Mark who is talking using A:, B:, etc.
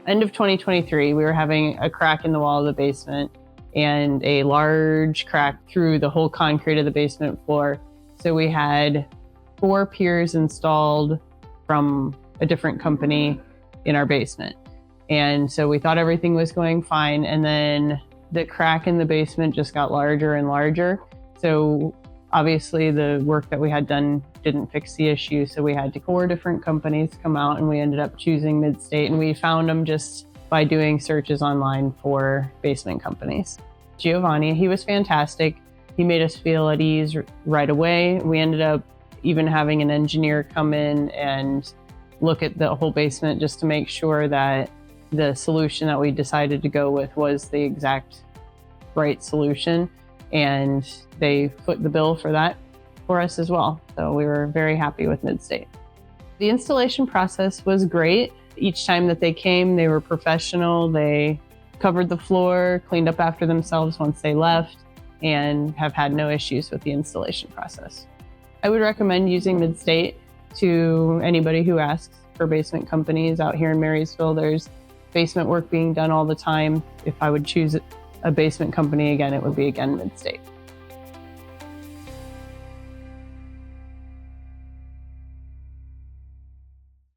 A: End of 2023, we were having a crack in the wall of the basement and a large crack through the whole concrete of the basement floor. So we had 4 piers installed from a different company in our basement. And so we thought everything was going fine. And then the crack in the basement just got larger and larger. So obviously the work that we had done didn't fix the issue. So we had 4 different companies come out, and we ended up choosing Midstate, and we found them just by doing searches online for basement companies. Giovanni, he was fantastic. He made us feel at ease right away. We ended up even having an engineer come in and look at the whole basement just to make sure that the solution that we decided to go with was the exact right solution. And they foot the bill for that for us as well. So we were very happy with Midstate. The installation process was great. Each time that they came, they were professional. They covered the floor, cleaned up after themselves once they left, and have had no issues with the installation process. I would recommend using Midstate to anybody who asks for basement companies out here in Marysville. There's basement work being done all the time. If I would choose a basement company again, it would be Midstate.